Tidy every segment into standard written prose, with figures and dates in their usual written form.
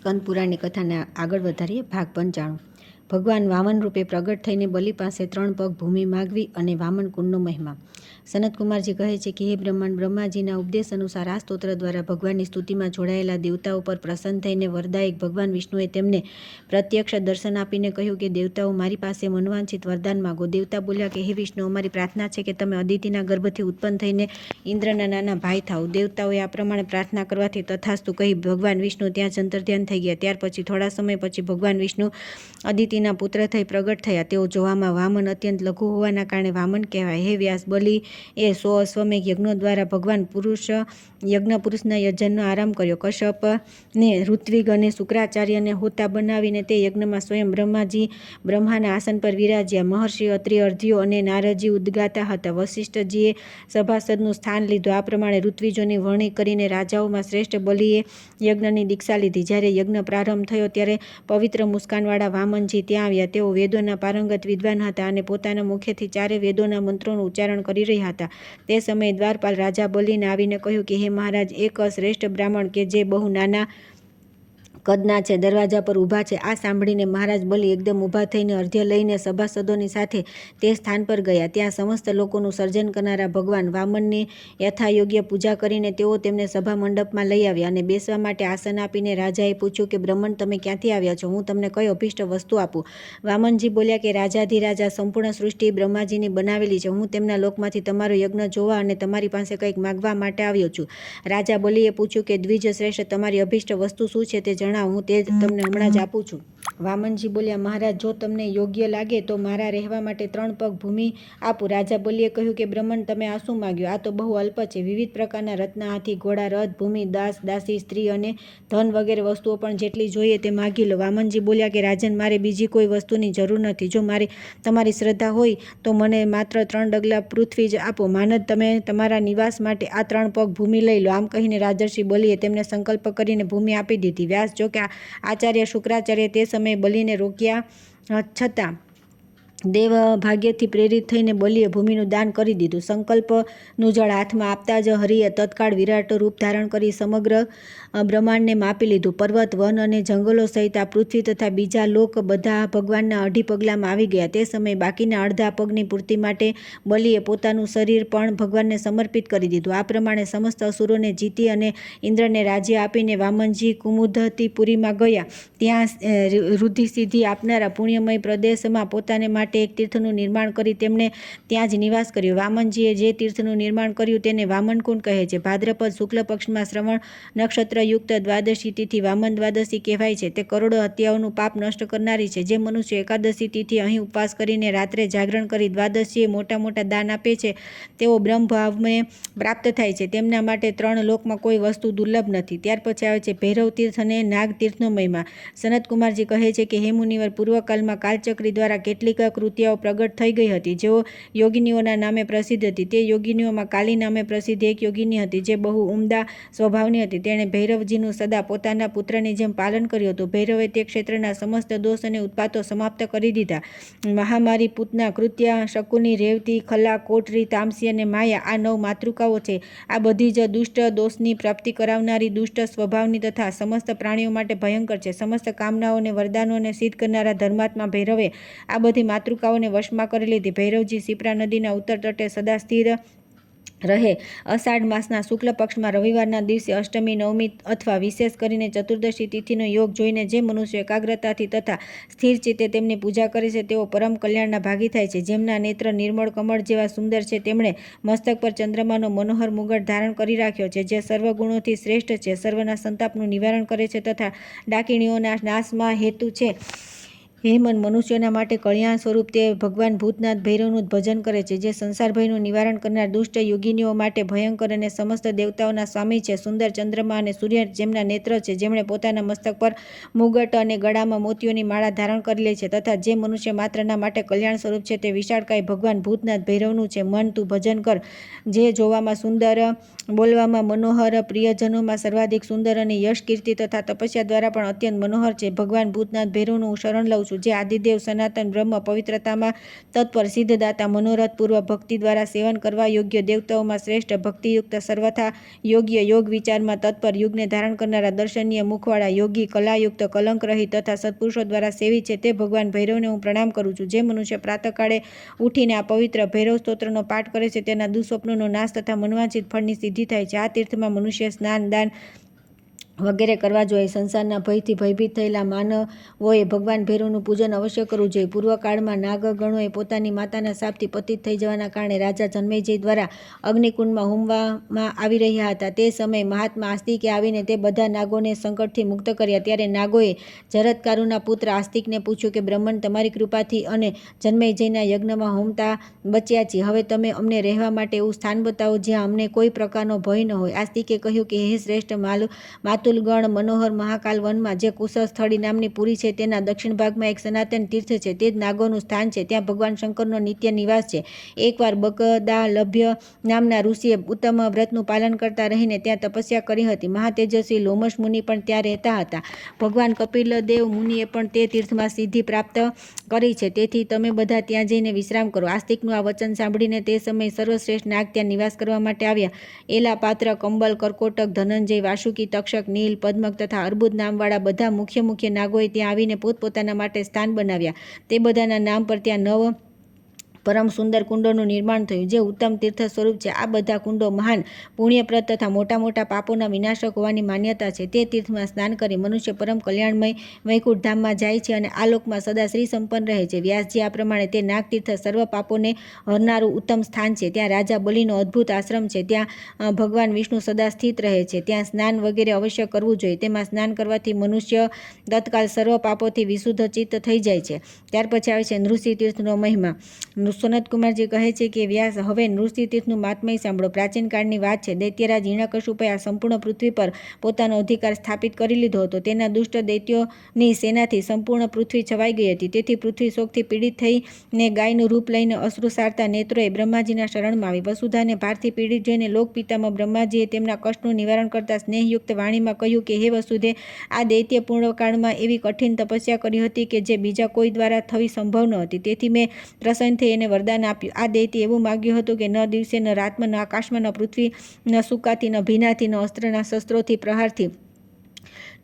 સ્કંદ પુરાણની કથાને આગળ વધારીએ. ભાગ 95. ભગવાન વામન રૂપે પ્રગટ થઈને બલિ પાસે 3 પગ ભૂમિ માગવી અને વામન કુંડનો મહિમા. સનતકુમારજી કહે છે કે હે બ્રહ્માંડ, બ્રહ્માજીના ઉપદેશ અનુસાર આ સ્તોત્ર દ્વારા ભગવાનની સ્તુતિમાં જોડાયેલા દેવતાઓ પર પ્રસન્ન થઈને વરદાયક ભગવાન વિષ્ણુએ તેમને પ્રત્યક્ષ દર્શન આપીને કહ્યું કે દેવતાઓ, મારી પાસે મનવાંછિત વરદાન માગો. દેવતા બોલ્યા કે હે વિષ્ણુ, અમારી પ્રાર્થના છે કે તમે અદિતિના ગર્ભથી ઉત્પન્ન થઈને ઇન્દ્રના નાના ભાઈ થાઓ. દેવતાઓએ આ પ્રમાણે પ્રાર્થના કરવાથી તથાસ્તુ કહી ભગવાન વિષ્ણુ ત્યાં જ અંતર્ધ્યાન થઈ ગયા. ત્યાર પછી થોડા સમય પછી ભગવાન વિષ્ણુ અદિતિના પુત્ર થઈ પ્રગટ થયા. તેઓ જોવામાં વામન અત્યંત લઘુ હોવાના કારણે વામન કહેવાય. હે વ્યાસ, બલિ એ 100 અશ્વમેઘ યજ્ઞો દ્વારા ભગવાન યજ્ઞ પુરુષના યજનનો આરંભ કર્યો. કશ્યપને, ઋત્વિગ અને શુક્રાચાર્યને હોતા બનાવીને તે યજ્ઞમાં સ્વયં બ્રહ્માજી બ્રહ્માના આસન પર વિરાજ્યા. મહર્ષિ અત્રિ, અર્ધ્યો અને નારદજી ઉદ્ગાતા હતા. વશિષ્ઠજીએ સભાસદનું સ્થાન લીધું. આ પ્રમાણે ઋત્વિજોની વરણી કરીને રાજાઓમાં શ્રેષ્ઠ બલિએ યજ્ઞની દીક્ષા લીધી. જ્યારે યજ્ઞ પ્રારંભ થયો ત્યારે પવિત્ર મુસ્કાનવાળા વામનજી ત્યાં આવ્યા. તેઓ વેદોના પારંગત વિદ્વાન હતા અને પોતાના મુખેથી 4 વેદોના મંત્રોનું ઉચ્ચારણ કરી રહ્યા હતા. તે સમયે દ્વારપાલ રાજા બલિને આવીને કહ્યું કે હે મહારાજ, એક શ્રેષ્ઠ બ્રાહ્મણ કે જે બહુ નાના કદના છે દરવાજા પર ઊભા છે. આ સાંભળીને મહારાજ બલિ એકદમ ઊભા થઈને અર્ધ્ય લઈને સભાસદોની સાથે તે સ્થાન પર ગયા. ત્યાં સમસ્ત લોકોનું સર્જન કરનારા ભગવાન વામનની યથાયોગ્ય પૂજા કરીને તેઓ તેમને સભા મંડપમાં લઈ આવ્યા અને બેસવા માટે આસન આપીને રાજાએ પૂછ્યું કે બ્રહ્મણ, તમે ક્યાંથી આવ્યા છો? હું તમને કઈ અભિષ્ટ વસ્તુ આપું? વામનજી બોલ્યા કે રાજાધિરાજા સંપૂર્ણ સૃષ્ટિ બ્રહ્માજીની બનાવેલી છે. હું તેમના લોકમાંથી તમારો યજ્ઞ જોવા અને તમારી પાસે કંઈક માગવા માટે આવ્યો છું. રાજા બલિએ પૂછ્યું કે દ્વિજ શ્રેષ્ઠ, તમારી અભિષ્ટ વસ્તુ શું છે તે જણાવો, હું તે તમને હમણાં જ આપું છું. વામનજી બોલ્યા, મહારાજ, જો તમને યોગ્ય લાગે તો મારા રહેવા માટે 3 પગ ભૂમિ આપું. રાજા બલિએ કહ્યું કે બ્રહ્મણ, તમે આ શું માગ્યું? આ તો બહુ અલ્પ છે. વિવિધ પ્રકારના રત્ન, હાથી, ઘોડા, રથ, ભૂમિ, દાસ, દાસી, સ્ત્રી અને ધન વગેરે વસ્તુઓ પણ જેટલી જોઈએ તે માગી લો. વામનજી બોલ્યા કે રાજન, મારે બીજી કોઈ વસ્તુની જરૂર નથી. જો તમારી શ્રદ્ધા હોય તો મને માત્ર 3 ડગલા પૃથ્વી જ આપો. માનદ, તમે તમારા નિવાસ માટે આ 3 પગ ભૂમિ લઈ લો. આમ કહીને રાજર્ષિ બલિએ તેમને સંકલ્પ કરીને ભૂમિ આપી દીધી. વ્યાસ, જો કે આચાર્ય શુક્રાચાર્ય તે સમયે બલિને રોક્યા છતાં દેવ ભાગ્યથી પ્રેરિત થઈને બલિએ ભૂમિનું દાન કરી દીધું. સંકલ્પનું જળ હાથમાં આપતા જ હરિએ તત્કાળ વિરાટ રૂપ ધારણ કરી સમગ્ર બ્રહ્માંડને માપી લીધું. પર્વત, વન અને જંગલો સહિત આ પૃથ્વી તથા બીજા લોક બધા ભગવાનના અઢી પગલામાં આવી ગયા. તે સમયે બાકીના અડધા પગની પૂર્તિ માટે બલિએ પોતાનું શરીર પણ ભગવાનને સમર્પિત કરી દીધું. આ પ્રમાણે સમસ્ત અસુરોને જીતી અને ઇન્દ્રને રાજ્ય આપીને વામનજી કુમુદતીપુરીમાં ગયા. ત્યાં રુદ્ધિ સિદ્ધિ આપનારા પુણ્યમય પ્રદેશમાં પોતાને માટે એક તીર્થનું નિર્માણ કરી તેમણે ત્યાં જ નિવાસ કર્યો. વામનજીએ જે તીર્થનું નિર્માણ કર્યું તેને વામનકુંડ કહે છે. ભાદ્રપદ શુક્લ પક્ષમાં શ્રવણ નક્ષત્રયુક્ત દ્વાદશી તિથિ વામન દ્વાદશી કહેવાય છે. તે કરોડો હત્યાઓનું પાપ નષ્ટ કરનારી છે. જે મનુષ્ય એકાદશી તિથિ અહીં ઉપવાસ કરીને રાત્રે જાગરણ કરી દ્વાદશીએ મોટા મોટા દાન આપે છે તેઓ બ્રહ્મભાવને પ્રાપ્ત થાય છે. તેમના માટે 3 લોકમાં કોઈ વસ્તુ દુર્લભ નથી. ત્યાર પછી આવે છે ભૈરવ તીર્થ અને નાગ તીર્થનો મહિમા. સનતકુમારજી કહે છે કે હે મુનિવર, પૂર્વકાળમાં કાલચક્રી દ્વારા કેટલીક કૃત્યાઓ પ્રગટ થઈ ગઈ હતી જેઓ યોગિનીઓના નામે પ્રસિદ્ધ હતી. તે યોગિનીઓમાં કાલી નામે પ્રસિદ્ધ એક યોગિની હતી જે બહુ ઉમદા સ્વભાવની હતી. તેણે ભૈરવજીનું સદા પોતાના પુત્રની જેમ પાલન કર્યું હતું. ભૈરવે તે ક્ષેત્રના સમસ્ત દોષ અને ઉત્પાતો સમાપ્ત કરી દીધા. મહામારી, પૂતના, કૃત્યા, શકુની, રેવતી, ખલા, કોટરી, તામસી અને માયા આ 9 માતૃકાઓ છે. આ બધી જ દુષ્ટ, દોષની પ્રાપ્તિ કરાવનારી, દુષ્ટ સ્વભાવની તથા સમસ્ત પ્રાણીઓ માટે ભયંકર છે. સમસ્ત કામનાઓને, વરદાનોને સિદ્ધ કરનારા ધર્માત્મા ભૈરવે આ બધી માતૃકાઓને વશમાં કરી લીધી. ભૈરવજી શિપ્રા નદીના ઉત્તર તટે સદા સ્થિર રહે. અષાઢ માસના શુક્લ પક્ષમાં રવિવારના દિવસે અષ્ટમી, નવમી અથવા વિશેષ કરીને ચતુર્દશી તિથિનો યોગ જોઈને જે મનુષ્ય એકાગ્રતાથી તથા સ્થિર ચિત્તે તેમની પૂજા કરે છે તેઓ પરમ કલ્યાણના ભાગી થાય છે. જેમના નેત્ર નિર્મળ કમળ જેવા સુંદર છે તેમણે મસ્તક પર ચંદ્રમાનો મનોહર મુગટ ધારણ કરી રાખ્યો છે જે સર્વ ગુણોથી શ્રેષ્ઠ છે, સર્વના સંતાપનું નિવારણ કરે છે તથા ડાકીણીઓના નાશમાં હેતુ છે. હે મન, મનુષ્યોના માટે કલ્યાણ સ્વરૂપ તે ભગવાન ભૂતનાથ ભૈરવનું જ ભજન કરે છે જે સંસાર ભયનું નિવારણ કરનાર દુષ્ટ યોગિનીઓ માટે ભયંકર અને સમસ્ત દેવતાઓના સ્વામી છે. સુંદર ચંદ્રમા અને સૂર્ય જેમના નેત્ર છે, જેમણે પોતાના મસ્તક પર મુગટ અને ગળામાં મોતીઓની માળા ધારણ કરેલી છે તથા જે મનુષ્ય માત્રના માટે કલ્યાણ સ્વરૂપ છે તે વિશાળકાય ભગવાન ભૂતનાથ ભૈરવનું છે. મન, તું ભજન કર. જે જોવામાં સુંદર, બોલવામાં મનોહર, પ્રિયજનોમાં સર્વાધિક સુંદર અને યશ, કીર્તિ તથા તપસ્યા દ્વારા પણ અત્યંત મનોહર છે. ભગવાન ભૂતનાથ ભૈરવનું હું શરણ લઉં છું છું, જે આદિદેવ સનાતન બ્રહ્મ પવિત્રતામાં તત્પર સિદ્ધદાતા મનોરથપૂર્વક ભક્તિ દ્વારા સેવન કરવા યોગ્ય દેવતાઓમાં શ્રેષ્ઠ ભક્તિયુક્ત સર્વથા યોગ્ય યોગ વિચારમાં તત્પર યુગને ધારણ કરનારા દર્શનીય મુખવાળા યોગી કલાયુક્ત કલંક રહિત તથા સત્પુરુષો દ્વારા સેવી છે તે ભગવાન ભૈરવને હું પ્રણામ કરું છું. જે મનુષ્ય પ્રાતઃકાળે ઉઠીને આ પવિત્ર ભૈરવ સ્તોત્રનો પાઠ કરે છે તેના દુઃસ્વપ્નોનો નાશ તથા મનવાંછિત ફળની સિદ્ધિ થાય છે. આ તીર્થમાં મનુષ્ય સ્નાન દાન વગેરે કરવા જોઈએ. સંસારના ભયથી ભયભીત થયેલા માનવોએ ભગવાન ભૈરવનું પૂજન અવશ્ય કરવું જોઈએ. પૂર્વકાળમાં નાગગણોએ પોતાની માતાના શાપથી પતિત થઈ જવાના કારણે રાજા જન્મેજય દ્વારા અગ્નિકુંડમાં હોમવામાં આવી રહ્યા હતા. તે સમયે મહાત્મા આસ્તિકે આવીને તે બધા નાગોને સંકટથી મુક્ત કર્યા. ત્યારે નાગોએ જરત્કારુના પુત્ર આસ્તિકને પૂછ્યું કે બ્રહ્મણ તમારી કૃપાથી અને જન્મેજયના યજ્ઞમાં હોમતા બચ્યા છીએ. હવે તમે અમને રહેવા માટે એવું સ્થાન બતાવો જ્યાં અમને કોઈ પ્રકારનો ભય ન હોય. આસ્તિકે કહ્યું કે હે શ્રેષ્ઠ માતુલગણ મનોહર મહાકાલ વનમાં જે કુશસ્થળી નામની પુરી છે તેના દક્ષિણ ભાગમાં એક સનાતન તીર્થ છે. તે જ નાગોનું સ્થાન છે. ત્યાં ભગવાન શંકરનો નિત્ય નિવાસ છે. એકવાર બગદાલભ્ય નામના ઋષિએ ઉત્તમ વ્રતનું પાલન કરતા રહીને ત્યાં તપસ્યા કરી હતી. મહાતેજસ્વી લોમશ મુનિ પણ ત્યાં રહેતા હતા. ભગવાન કપિલદેવ મુનિએ પણ તે તીર્થમાં સિદ્ધિ પ્રાપ્ત કરી છે. તેથી તમે બધા ત્યાં જઈને વિશ્રામ કરો. આસ્તિકનું આ વચન સાંભળીને તે સમયે સર્વશ્રેષ્ઠ નાગ ત્યાં નિવાસ કરવા માટે આવ્યા. એલા પાત્ર કંબલ કરકોટક ધનંજય વાસુકી તક્ષક નીલ પદ્મક તથા અર્બુદ નામવાળા બધા મુખ્ય નાગોએ ત્યાં આવીને પોતપોતાના માટે સ્થાન બનાવ્યા. તે બધાના નામ પર ત્યાં 9 પરમ સુંદર કુંડોનું નિર્માણ થયું જે ઉત્તમ તીર્થ સ્વરૂપ છે. આ બધા કુંડો મહાન પુણ્યપ્રદ તથા મોટા પાપોના વિનાશક હોવાની માન્યતા છે. તે તીર્થમાં સ્નાન કરી મનુષ્ય પરમ કલ્યાણમય વૈકુંઠ ધામમાં જાય છે અને આ લોકમાં સદા શ્રી સંપન્ન રહે છે. વ્યાસજી આ પ્રમાણે તે નાગતીર્થ સર્વ પાપોને હરનારું ઉત્તમ સ્થાન છે. ત્યાં રાજા બલિનો અદ્ભુત આશ્રમ છે. ત્યાં ભગવાન વિષ્ણુ સદા સ્થિત રહે છે. ત્યાં સ્નાન વગેરે અવશ્ય કરવું જોઈએ. તેમાં સ્નાન કરવાથી મનુષ્ય તત્કાલ સર્વ પાપોથી વિશુદ્ધ ચિત્ત થઈ જાય છે. ત્યાર પછી આવે છે નૃસિંહ તીર્થનો મહિમા. સનતકુમારજી કહે છે કે વ્યાસ, હવે નૃસિંહ તીર્થનું મહાત્મય સાંભળો. પ્રાચીન કાળની વાત છે. દૈત્યરાજ હિરણ્યકશિપુએ આ સંપૂર્ણ પૃથ્વી પર પોતાનો અધિકાર સ્થાપિત કરી લીધો હતો. તેના દુષ્ટ દૈત્યોની સેનાથી સંપૂર્ણ પૃથ્વી છવાઈ ગઈ હતી. તેથી પૃથ્વી શોકથી પીડિત થઈને ગાયનું રૂપ લઈને અશ્રુ સારતા નેત્રોએ બ્રહ્માજીના શરણમાં આવી. વસુધાને ભારથી પીડિત જોઈને લોકપિતામાં બ્રહ્માજીએ તેમના કષ્ટનું નિવારણ કરતા સ્નેહયુક્ત વાણીમાં કહ્યું કે હે વસુધે, આ દૈત્ય પૂર્વકાળમાં એવી કઠિન તપસ્યા કરી હતી કે જે બીજા કોઈ દ્વારા થવી સંભવ ન હતી. તેથી મેં પ્રસન્ન થઈ એને વરદાન આપ્યું. આ દૈત્ય એવું માગ્યું હતું કે ન દિવસે ન રાતમાં ન આકાશમાં ન પૃથ્વી ન સુકાથી ન ભીનાથી ન અસ્ત્રના શસ્ત્રોથી પ્રહારથી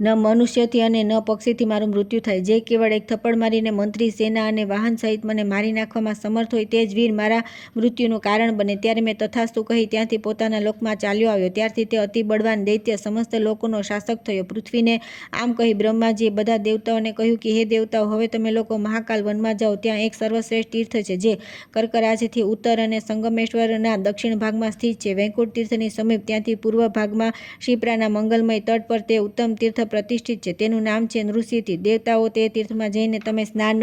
ન મનુષ્યથી અને ન પક્ષીથી મારું મૃત્યુ થાય. જે કેવળ એક થપ્પડ મારીને મંત્રી સેના અને વાહન સહિત મને મારી નાખવામાં સમર્થ હોય તે જ વીર મારા મૃત્યુનું કારણ બને. ત્યારે મેં તથાસ્તુ કહી ત્યાંથી પોતાના લોકમાં ચાલ્યો આવ્યો. ત્યારથી તે અતિ બળવાન દૈત્ય સમસ્ત લોકોનો શાસક થયો. પૃથ્વીને આમ કહી બ્રહ્માજીએ બધા દેવતાઓને કહ્યું કે હે દેવતાઓ, હવે તમે લોકો મહાકાલ વનમાં જાઓ. ત્યાં એક સર્વશ્રેષ્ઠ તીર્થ છે જે કર્કરાજથી ઉત્તર અને સંગમેશ્વરના દક્ષિણ ભાગમાં સ્થિત છે. વૈકુંઠ તીર્થની સમીપ ત્યાંથી પૂર્વ ભાગમાં શિપ્રાના મંગલમય તટ પર તે ઉત્તમ તીર્થ પ્રતિષ્ઠિત છે. તેનું નામ છે નૃસિંહ તીર્થ. દેવતાઓ તે તીર્થમાં જઈને તમે સ્નાન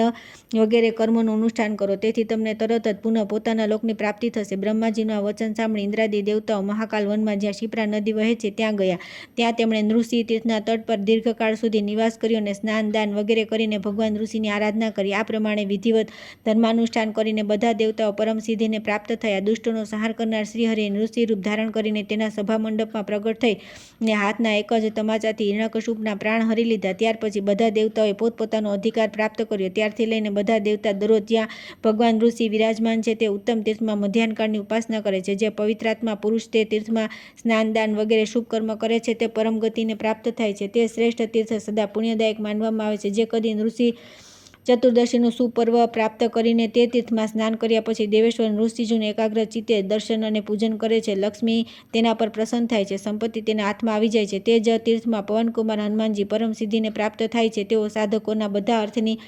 વગેરે કર્મોનું અનુષ્ઠાન કરો. તેથી તમને તરત જ પુનઃ પોતાના લોકની પ્રાપ્તિ થશે. બ્રહ્માજીનું આ વચન સાંભળી ઇન્દ્રાદી દેવતાઓ મહાકાલ વનમાં જ્યાં શિપ્રા નદી વહે છે ત્યાં ગયા. ત્યાં તેમણે નૃસિંહ તીર્થના તટ પર દીર્ઘકાળ સુધી નિવાસ કર્યો અને સ્નાન દાન વગેરે કરીને ભગવાન ઋષિની આરાધના કરી. આ પ્રમાણે વિધિવત ધર્માનુષ્ઠાન કરીને બધા દેવતાઓ પરમ સિદ્ધિને પ્રાપ્ત થયા. દુષ્ટોનો સંહાર કરનાર શ્રીહરિએ નૃસિંહ રૂપ ધારણ કરીને તેના સભા મંડપમાં પ્રગટ થઈ ને હાથના એક જ તમાચાથી હિરણ્યકશિપુના પ્રાણ હરી લીધા. ત્યાર પછી બધા દેવતાઓએ પોતપોતાનો અધિકાર પ્રાપ્ત કર્યો. ત્યારથી લઈને બધા દેવતા દરરોજ જ્યાં ભગવાન ઋષિ વિરાજમાન છે તે ઉત્તમ તીર્થમાં મધ્યાહનકાળની ઉપાસના કરે છે. જે પવિત્રાત્મા પુરુષ તે તીર્થમાં સ્નાન દાન વગેરે શુભ કર્મ કરે છે તે પરમ ગતિને પ્રાપ્ત થાય છે. તે શ્રેષ્ઠ તીર્થ સદા પુણ્યદાયક માનવામાં આવે છે. જે કદી નૃસિંહ ચતુર્દશીનું સુપર્વ પ્રાપ્ત કરીને તે તીર્થમાં સ્નાન કર્યા પછી દેવેશ્વર નૃસિંહજીનું એકાગ્ર ચિત્તે દર્શન અને પૂજન કરે છે. લક્ષ્મી તેના પર પ્રસન્ન થાય છે. સંપત્તિ તેના હાથમાં આવી જાય છે. તે જ તીર્થમાં પવનકુમાર હનુમાનજી પરમ સિદ્ધિને પ્રાપ્ત થાય છે. તેઓ સાધકોના બધા અર્થની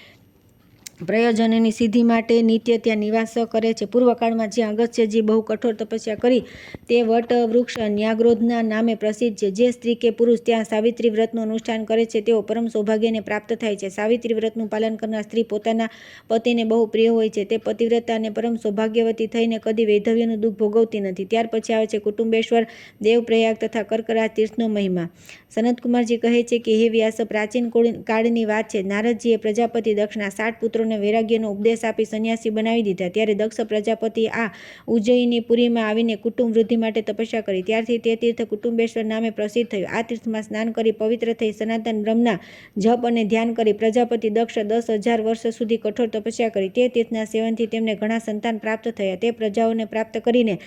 પ્રયોજનની સિદ્ધિ માટે નિત્ય ત્યાં નિવાસ કરે છે. પૂર્વકાળમાં જ્યાં અગસ્ત્યજી બહુ કઠોર તપસ્યા કરી તે વટ વૃક્ષ ન્યાગ્રોધના નામે પ્રસિદ્ધ છે. જે સ્ત્રી કે પુરુષ ત્યાં સાવિત્રી વ્રતનું અનુષ્ઠાન કરે છે તેઓ પરમ સૌભાગ્યને પ્રાપ્ત થાય છે. સાવિત્રી વ્રતનું પાલન કરનાર સ્ત્રી પોતાના પતિને બહુ પ્રિય હોય છે. તે પતિવ્રતા અને પરમ સૌભાગ્યવતી થઈને કદી વૈધવ્યનું દુઃખ ભોગવતી નથી. ત્યાર પછી આવે છે કુટુંબેશ્વર, દેવપ્રયાગ તથા કર્કરાજ તીર્થનો મહિમા. સનતકુમારજી કહે છે કે હે વ્યાસ, પ્રાચીન કાળની વાત છે. નારદજીએ પ્રજાપતિ દક્ષના 60 પુત્રોને દેવતાઓને વૈરાગ્યનો ઉપદેશ આપી સંન્યાસી બનાવી દીધા. ત્યારે દક્ષ પ્રજાપતિ આ ઉજ્જયિનીપુરીમાં આવીને કુટુંબ વૃદ્ધિ માટે તપસ્યા કરી. ત્યારથી તે તીર્થ કુટુંબેશ્વર નામે પ્રસિદ્ધ થયું. આ તીર્થમાં સ્નાન કરી પવિત્ર થઈ સનાતન બ્રહ્મના જપ અને ધ્યાન કરી પ્રજાપતિ દક્ષ 10,000 વર્ષ સુધી કઠોર તપસ્યા કરી. તે તીર્થના સેવનથી તેમને ઘણા સંતાન પ્રાપ્ત થયા. તે પ્રજાઓને પ્રાપ્ત કરીને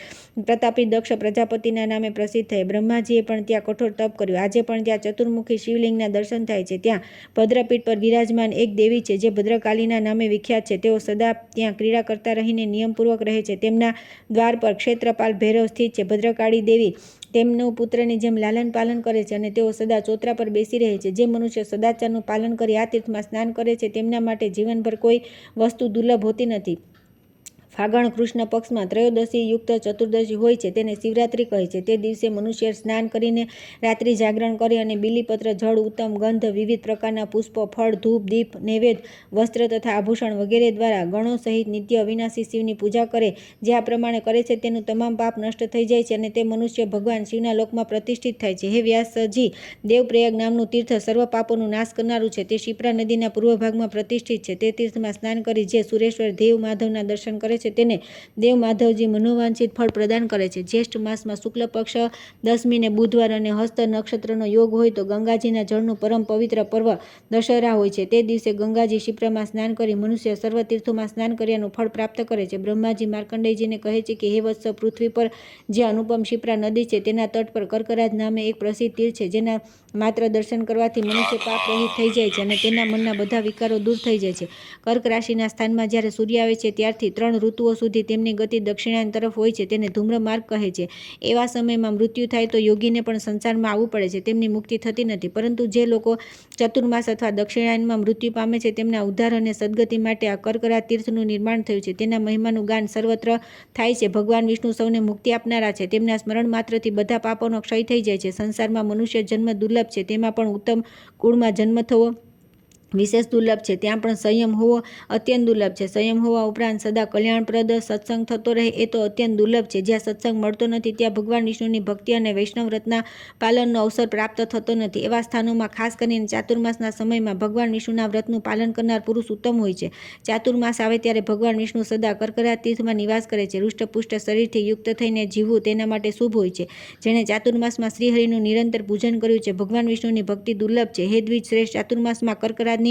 પ્રતાપી દક્ષ પ્રજાપતિના નામે પ્રસિદ્ધ થયા. બ્રહ્માજીએ પણ ત્યાં કઠોર તપ કર્યું. આજે પણ ત્યાં ચતુર્મુખી શિવલિંગના દર્શન થાય છે. ત્યાં ભદ્રપીઠ પર વિરાજમાન એક દેવી છે જે ભદ્રકાલીના નામે વિખ્યાત છે. તેઓ સદા ત્યાં ક્રીડા કરતા રહીને નિયમપૂર્વક રહે છે. તેમના દ્વાર પર ક્ષેત્રપાલ ભૈરવ સ્થિત છે. ભદ્રકાળી દેવી તેમનું પુત્રની જેમ લાલન પાલન કરે છે અને તેઓ સદા ચોતરા પર બેસી રહે છે. જે મનુષ્ય સદાચારનું પાલન કરી આ તીર્થમાં સ્નાન કરે છે તેમના માટે જીવનભર કોઈ વસ્તુ દુર્લભ હોતી નથી. ફાગણ કૃષ્ણ પક્ષમાં ત્રયોદશી યુક્ત ચતુર્દશી હોય છે તેને શિવરાત્રિ કહે છે. તે દિવસે મનુષ્ય સ્નાન કરીને રાત્રિ જાગરણ કરે અને બીલીપત્ર, જળ, ઉત્તમ ગંધ, વિવિધ પ્રકારના પુષ્પો, ફળ, ધૂપ, દીપ, નૈવેદ્ય, વસ્ત્ર તથા આભૂષણ વગેરે દ્વારા ગણો સહિત નિત્ય અવિનાશી શિવની પૂજા કરે. જે આ પ્રમાણે કરે છે તેનું તમામ પાપ નષ્ટ થઈ જાય છે અને તે મનુષ્ય ભગવાન શિવના લોકમાં પ્રતિષ્ઠિત થાય છે. હે વ્યાસજી, દેવપ્રયાગ નામનું તીર્થ સર્વ પાપોનું નાશ કરનારું છે. તે શિપ્રા નદીના પૂર્વ ભાગમાં પ્રતિષ્ઠિત છે. તે તીર્થમાં સ્નાન કરી જે સુરેશ્વર દેવ માધવના દર્શન કરે છે તેને દેવ માધવજી મનોવાંછિત ફળ પ્રદાન કરે છે. જ્યેષ્ઠ માસમાં શુક્લ પક્ષ દસમીને બુધવાર અને હસ્ત નક્ષત્રનો યોગ હોય તો ગંગાજીના જળનું પરમ પવિત્ર પર્વ દશહરા હોય છે. તે દિવસે ગંગાજી શિપ્રામાં સ્નાન કરી મનુષ્ય સર્વ તીર્થોમાં સ્નાન કર્યાનું ફળ પ્રાપ્ત કરે છે. બ્રહ્માજી માર્કંડેયજીને કહે છે કે હે વત્સ, પૃથ્વી પર જે અનુપમ શિપ્રા નદી છે તેના તટ પર કર્કરાજ નામે એક પ્રસિદ્ધ તીર્થ છે જેના માત્ર દર્શન કરવાથી મનુષ્ય પાપ રહિત થઈ જાય છે અને તેના મનના બધા વિકારો દૂર થઈ જાય છે. કર્ક રાશિના સ્થાનમાં જ્યારે સૂર્ય આવે છે ત્યારથી 3 ઋતુઓ સુધી તેમની ગતિ દક્ષિણાયન તરફ હોય છે. તેને ધૂમ્ર માર્ગ કહે છે. એવા સમયમાં મૃત્યુ થાય તો યોગીને પણ સંસારમાં આવવું પડે છે. તેમની મુક્તિ થતી નથી. પરંતુ જે લોકો ચતુર્માસ અથવા દક્ષિણાયનમાં મૃત્યુ પામે છે તેમના ઉદ્ધાર અને સદગતિ માટે આ કર્કરાજ તીર્થનું નિર્માણ થયું છે. તેના મહિમાનું ગાન સર્વત્ર થાય છે. ભગવાન વિષ્ણુ સૌને મુક્તિ આપનારા છે. તેમના સ્મરણ માત્રથી બધા પાપોનો ક્ષય થઈ જાય છે. સંસારમાં મનુષ્ય જન્મ દુર્લભ છે. તેમાં પણ ઉત્તમ કુળમાં જન્મ થવો વિશેષ દુર્લભ છે. ત્યાં પણ સંયમ હોવો અત્યંત દુર્લભ છે. સંયમ હોવા ઉપરાંત સદા કલ્યાણપ્રદ સત્સંગ થતો રહે એ તો અત્યંત દુર્લભ છે. જ્યાં સત્સંગ મળતો નથી ત્યાં ભગવાન વિષ્ણુની ભક્તિ અને વૈષ્ણવ વ્રતના પાલનનો અવસર પ્રાપ્ત થતો નથી. એવા સ્થાનોમાં ખાસ કરીને ચાતુર્માસના સમયમાં ભગવાન વિષ્ણુના વ્રતનું પાલન કરનાર પુરુષ ઉત્તમ હોય છે. ચાતુર્માસ આવે ત્યારે ભગવાન વિષ્ણુ સદા કર્કરાજ તીર્થમાં નિવાસ કરે છે. હૃષ્ટપુષ્ટ શરીરથી યુક્ત થઈને જીવવું તેના માટે શુભ હોય છે. જેણે ચાતુર્માસમાં શ્રીહરિનું નિરંતર પૂજન કર્યું છે ભગવાન વિષ્ણુની ભક્તિ દુર્લભ છે. હે દ્વિજ શ્રેષ્ઠ, ચાતુર્માસમાં કર્કરાજ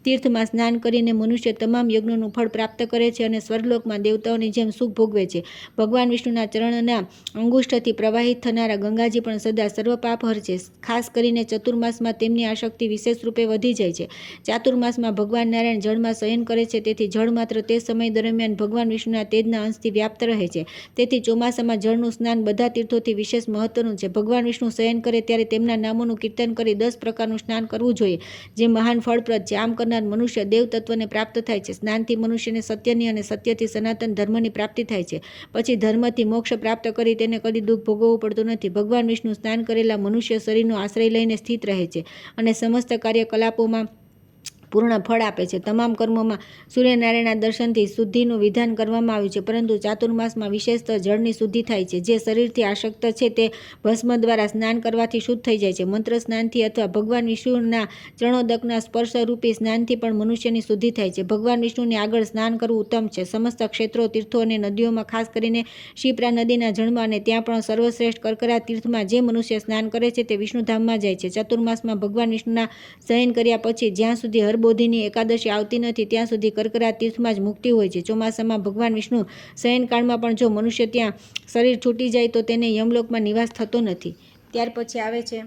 તીર્થમાં સ્નાન કરીને મનુષ્ય તમામ યજ્ઞોનું ફળ પ્રાપ્ત કરે છે અને સ્વર્ગલોકમાં દેવતાઓની જેમ સુખ ભોગવે છે. ભગવાન વિષ્ણુના ચરણના અંગુષ્ઠથી પ્રવાહિત થનારા ગંગાજી પણ સદા સર્વ પાપ હરશે. ખાસ કરીને ચતુર્માસમાં તેમની આસક્તિ વિશેષ રૂપે વધી જાય છે. ચાતુર્માસમાં ભગવાન નારાયણ જળમાં શયન કરે છે. તેથી જળ માત્ર તે સમય દરમિયાન ભગવાન વિષ્ણુના તેજના અંશથી વ્યાપ્ત રહે છે. તેથી ચોમાસામાં જળનું સ્નાન બધા તીર્થોથી વિશેષ મહત્વનું છે. ભગવાન વિષ્ણુ શયન કરે ત્યારે તેમના નામોનું કીર્તન કરી 10 પ્રકારનું સ્નાન કરવું જોઈએ જે મહાન ફળપ્રદ છે. આમ કરનાર મનુષ્ય દેવ તત્વને પ્રાપ્ત થાય છે. સ્નાનથી મનુષ્યને સત્યની અને સત્યથી સનાતન ધર્મની પ્રાપ્તિ થાય છે. પછી ધર્મથી મોક્ષ પ્રાપ્ત કરી તેને કદી દુઃખ ભોગવવું પડતું નથી. ભગવાન વિષ્ણુ સ્નાન કરેલા મનુષ્ય શરીરનો આશ્રય લઈને સ્થિત રહે છે અને સમસ્ત કાર્યકલાપોમાં પૂર્ણ ફળ આપે છે. તમામ કર્મોમાં સૂર્યનારાયણના દર્શનથી શુદ્ધિનું વિધાન કરવામાં આવ્યું છે. પરંતુ ચાતુર્માસમાં વિશેષતઃ જળની શુદ્ધિ થાય છે. જે શરીરથી આસક્ત છે તે ભસ્મ દ્વારા સ્નાન કરવાથી શુદ્ધ થઈ જાય છે. મંત્ર સ્નાનથી અથવા ભગવાન વિષ્ણુના ચરણોદકના સ્પર્શરૂપી સ્નાનથી પણ મનુષ્યની શુદ્ધિ થાય છે. ભગવાન વિષ્ણુની આગળ સ્નાન કરવું ઉત્તમ છે. સમસ્ત ક્ષેત્રો, તીર્થો અને નદીઓમાં ખાસ કરીને શિપ્રા નદીના જળમાં અને ત્યાં પણ સર્વશ્રેષ્ઠ કર્કરાજ તીર્થમાં જે મનુષ્ય સ્નાન કરે છે તે વિષ્ણુધામમાં જાય છે. ચાતુર્માસમાં ભગવાન વિષ્ણુના શયન કર્યા પછી જ્યાં સુધી બોધિની એકાદશી આવતી નથી ત્યાં સુધી કર્કરાજ તીર્થમાં જ મુક્તિ હોય છે. ચોમાસામાં ભગવાન વિષ્ણુ શયનકાળમાં પણ જો મનુષ્ય ત્યાં શરીર છૂટી જાય તો તેને યમલોકમાં નિવાસ થતો નથી. ત્યાર પછી આવે છે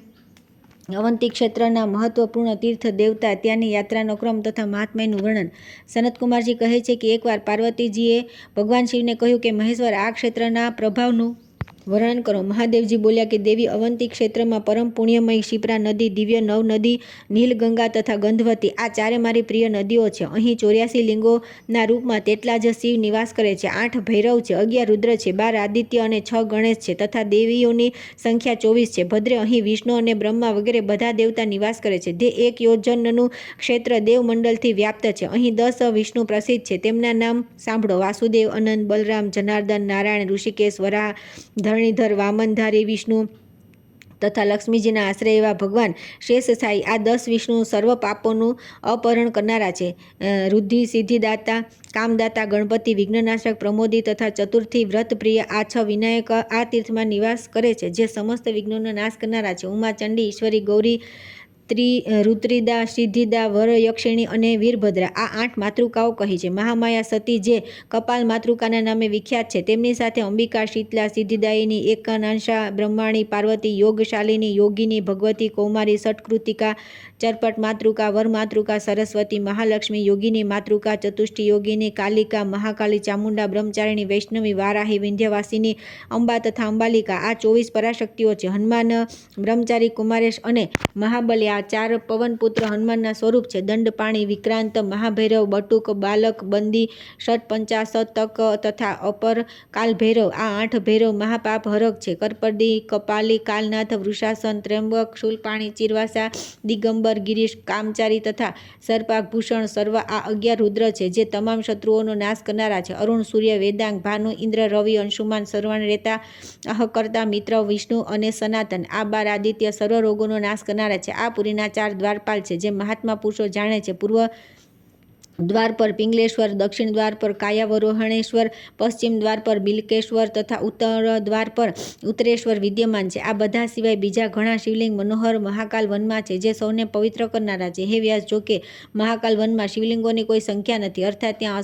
અવંતી ક્ષેત્રના મહત્વપૂર્ણ તીર્થ દેવતા, ત્યાંની યાત્રાનો ક્રમ તથા મહાત્મ્યનું વર્ણન. સનતકુમારજી કહે છે કે એકવાર પાર્વતીજીએ ભગવાન શિવને કહ્યું કે મહેશ્વર, આ ક્ષેત્રના પ્રભાવનું વર્ણન કરો. મહાદેવજી બોલ્યા કે દેવી, અવંતી ક્ષેત્રમાં પરમ પુણ્યમય શિપ્રા નદી, દિવ્ય નવ નદી, નીલગંગા તથા ગંધવતી આ ચારે મારી પ્રિય નદીઓ છે. અહીં 84 લિંગોના રૂપમાં તેટલા જ શિવ નિવાસ કરે છે. 8 ભૈરવ છે, 11 રુદ્ર છે, 12 આદિત્ય અને 6 ગણેશ છે તથા દેવીઓની સંખ્યા 24 છે. ભદ્રે, અહીં વિષ્ણુ અને બ્રહ્મા વગેરે બધા દેવતા નિવાસ કરે છે. તે 1 યોજનનું ક્ષેત્ર દેવમંડળથી વ્યાપ્ત છે. અહીં 10 વિષ્ણુ પ્રસિદ્ધ છે. તેમના નામ સાંભળો: વાસુદેવ, અનંત, બલરામ, જનાર્દન, નારાયણ, ઋષિકેશ, વરાહ, ધરણીધર, વામનધારી વિષ્ણુ, તથા લક્ષ્મીજીના આશ્રય એવા ભગવાન શેષશાહી આ 10 વિષ્ણુ સર્વ પાપોનું અપહરણ કરનારા છે. રુદ્ધિ સિદ્ધિદાતા કામદાતા ગણપતિ વિઘ્નનાશક પ્રમોદી તથા ચતુર્થી વ્રતપ્રિય આ 6 વિનાયક આ તીર્થમાં નિવાસ કરે છે, જે સમસ્ત વિઘ્નોનો નાશ કરનારા છે. ઉમા ચંડી, ઈશ્વરી ગૌરી, રુદ્રિદા, સિદ્ધિદા, વરયક્ષિણી અને વીરભદ્રા આ 8 માતૃકાઓ કહી છે. મહામાયા સતી જે કપાલ માતૃકાના નામે વિખ્યાત છે, તેમની સાથે અંબિકા, શીતલા, સિદ્ધિદાયિની, એકાનાંશા, બ્રહ્માણી, પાર્વતી, યોગશાલિની, યોગિની, ભગવતી, કૌમારી, ષટકૃતિકા, ચરપટ માતૃકા, વર માતૃકા, સરસ્વતી, મહાલક્ષ્મી, યોગિની માતૃકા, ચતુષ્ટી યોગિની, કાલિકા, મહાકાલી, ચામુંડા, બ્રહ્મચારિણી, વૈષ્ણવી, વારાહી, વિંધ્યવાસિની, અંબા તથા અંબાલિકા આ 24 પરાશક્તિઓ છે. હનુમાન, બ્રહ્મચારી, કુમારેશ અને મહાબલી આ 4 પવનપુત્ર હનુમાનના સ્વરૂપ છે. દંડપાણી, વિક્રાંત, મહાભૈરવ, બટુક, બાલક, બંદી, ષટપંચાશતક તથા અપર કાલભૈરવ આ 8 ભૈરવ મહાપાપ હરક છે. કરપદી, કપાલી, કાલનાથ, વૃષાસન, ત્ર્યંબક, શૂલપાણી, ચિરવાસા, દિગંબર, ગિરીશ, કામચારી તથા સર્પાભૂષણ સર્વ આ 11 રુદ્ર છે, જે તમામ શત્રુઓનો નાશ કરનારા છે. અરુણ, સૂર્ય, વેદાંગ, ભાનુ, ઇન્દ્ર, રવિ, અંશુમાન, સર્વાણ, રેતા, અહકર્તા, મિત્ર, વિષ્ણુ અને સનાતન આ 12 આદિત્ય સર્વ રોગોનો નાશ કરનારા છે. આ પુરીના 4 દ્વારપાલ છે, જે મહાત્મા પુરુષો જાણે છે. પૂર્વ દ્વાર પર પિંગલેશ્વર, દક્ષિણ દ્વાર પર કાયાવરોહણેશ્વર, પશ્ચિમ દ્વાર પર બિલકેશ્વર તથા ઉત્તર દ્વાર પર ઉત્તરેશ્વર વિદ્યમાન છે. આ બધા સિવાય બીજા ઘણા શિવલિંગ મનોહર મહાકાલ વનમાં છે, જે સૌને પવિત્ર કરનારા છે. હે વ્યાસ, જોકે મહાકાલ વનમાં શિવલિંગોની કોઈ સંખ્યા નથી, અર્થાત ત્યાં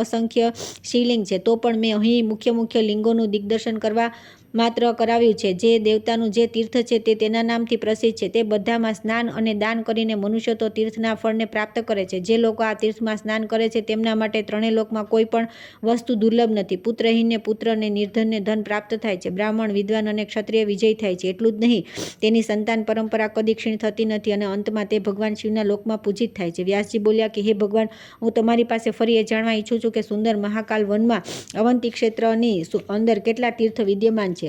અસંખ્ય શિવલિંગ છે, તો પણ મેં અહીં મુખ્ય લિંગોનું દિગ્દર્શન કરવા માત્ર કરાવ્યું છે. જે દેવતાનું જે તીર્થ છે તે તેના નામથી પ્રસિદ્ધ છે, તે બધામાં સ્નાન અને દાન કરીને મનુષ્ય તો તીર્થના ફળને પ્રાપ્ત કરે છે. જે લોકો આ તીર્થમાં સ્નાન કરે છે, તેમના માટે 3 લોકમાં કોઈ પણ વસ્તુ દુર્લભ નથી. પુત્રહીનને પુત્ર અને નિર્ધનને ધન પ્રાપ્ત થાય છે. બ્રાહ્મણ, વિદ્વાન અને ક્ષત્રિય વિજય થાય છે. એટલું જ નહીં, તેની સંતાન પરંપરા કદી ક્ષીણ થતી નથી અને અંતમાં તે ભગવાન શિવના લોકમાં પૂજિત થાય છે. વ્યાસજી બોલ્યા કે હે ભગવાન, હું તમારી પાસે ફરી એ જાણવા ઈચ્છું છું કે સુંદર મહાકાલ વનમાં અવંતી ક્ષેત્રની અંદર કેટલા તીર્થ વિદ્યમાન છે.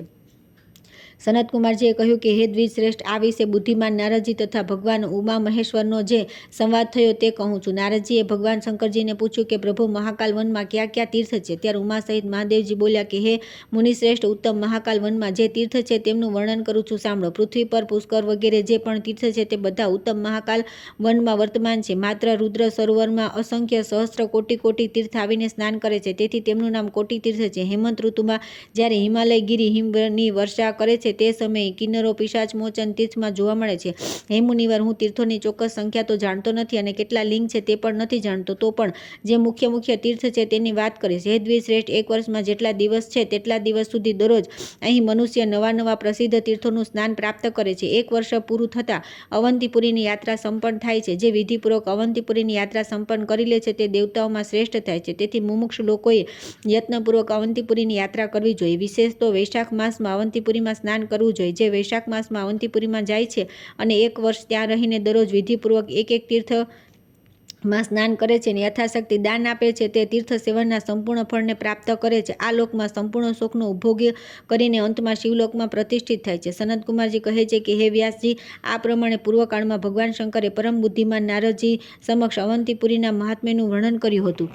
સનતકુમારજીએ કહ્યું કે હે દ્વિજશ્રેષ્ઠ, આ વિશે બુદ્ધિમાન નારદજી તથા ભગવાન ઉમા મહેશ્વરનો જે સંવાદ થયો તે કહું છું. નારદજીએ ભગવાન શંકરજીને પૂછ્યું કે પ્રભુ, મહાકાલ વનમાં ક્યાં ક્યાં તીર્થ છે? ત્યારે ઉમા સહિત મહાદેવજી બોલ્યા કે હે મુનિશ્રેષ્ઠ, ઉત્તમ મહાકાલ વનમાં જે તીર્થ છે તેમનું વર્ણન કરું છું, સાંભળો. પૃથ્વી પર પુષ્કર વગેરે જે પણ તીર્થ છે તે બધા ઉત્તમ મહાકાલ વનમાં વર્તમાન છે. માત્ર રુદ્ર સરોવરમાં અસંખ્ય સહસ્ત્ર કોટી તીર્થ આવીને સ્નાન કરે છે, તેથી તેમનું નામ કોટી તીર્થ છે. હેમંત ઋતુમાં જ્યારે હિમાલય ગિરી હિમની વર્ષા કરે છે, તે સમયે કિન્નરો પિશાચ મોચન તીર્થમાં જોવા મળે છે. હે મુનિવર, હું તીર્થોની ચોક્કસ સંખ્યા તો જાણતો નથી અને કેટલા લિંગ છે તે પણ નથી જાણતો, તો પણ જે મુખ્ય તીર્થ છે તેની વાત કરીશ. હે દ્વિજશ્રેષ્ઠ, એક વર્ષમાં જેટલા દિવસ છે તેટલા દિવસ સુધી દરરોજ અહીં મનુષ્ય નવા પ્રસિદ્ધ તીર્થોનું સ્નાન પ્રાપ્ત કરે છે. એક વર્ષ પૂરું થતાં અવંતીપુરીની યાત્રા સંપન્ન થાય છે. જે વિધિપૂર્વક અવંતીપુરીની યાત્રા સંપન્ન કરી લે છે તે દેવતાઓમાં શ્રેષ્ઠ થાય છે. તેથી મુમુક્ષુ લોકોએ યત્નપૂર્વક અવંતીપુરીની યાત્રા કરવી જોઈએ. વિશેષ તો વૈશાખ માસમાં અવંતીપુરીમાં સ્નાન કરવું જોઈએ. જે વૈશાખ માસમાં અવંતીપુરીમાં જાય છે અને 1 વર્ષ ત્યાં રહીને દરરોજ વિધિપૂર્વક એક તીર્થમાં સ્નાન કરે છે અને યથાશક્તિ દાન આપે છે, તે તીર્થ સેવનના સંપૂર્ણ ફળને પ્રાપ્ત કરે છે. આ લોકમાં સંપૂર્ણ સુખનો ઉપભોગ કરીને અંતમાં શિવલોકમાં પ્રતિષ્ઠિત થાય છે. સનતકુમારજી કહે છે કે હે વ્યાસજી, આ પ્રમાણે પૂર્વકાળમાં ભગવાન શંકરે પરમ બુદ્ધિમાન નારદજી સમક્ષ અવંતીપુરીના મહાત્મ્યનું વર્ણન કર્યું હતું.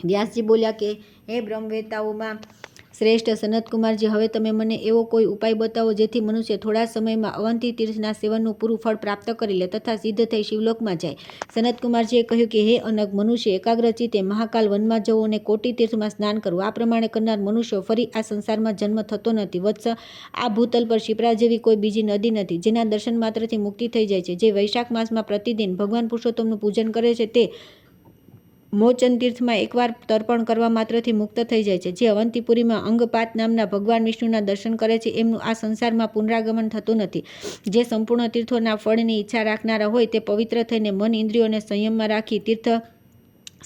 વ્યાસજી બોલ્યા કે હે બ્રહ્મવેતાઓમાં શ્રેષ્ઠ સનતકુમારજી, હવે તમે મને એવો કોઈ ઉપાય બતાવો જેથી મનુષ્ય થોડા સમયમાં અવંતી તીર્થના સેવનનું પૂરું ફળ પ્રાપ્ત કરી લે તથા સિદ્ધ થઈ શિવલોકમાં જાય. સનતકુમારજીએ કહ્યું કે હે અનગ, મનુષ્ય એકાગ્રચિત્તે મહાકાલ વનમાં જવું અને કોટી તીર્થમાં સ્નાન કરવું. આ પ્રમાણે કરનાર મનુષ્યો ફરી આ સંસારમાં જન્મ થતો નથી. વત્સ, આ ભૂતલ પર શિપ્રા જેવી કોઈ બીજી નદી નથી, જેના દર્શન માત્રથી મુક્તિ થઈ જાય છે. જે વૈશાખ માસમાં પ્રતિદિન ભગવાન પુરુષોત્તમનું પૂજન કરે છે, તે મોચન તીર્થમાં એકવાર તર્પણ કરવા માત્રથી મુક્ત થઈ જાય છે. જે અવંતીપુરીમાં અંગપાત નામના ભગવાન વિષ્ણુના દર્શન કરે છે, એમનું આ સંસારમાં પુનરાગમન થતું નથી. જે સંપૂર્ણ તીર્થોના ફળની ઈચ્છા રાખનારા હોય તે પવિત્ર થઈને મન ઇન્દ્રિયોને સંયમમાં રાખી તીર્થ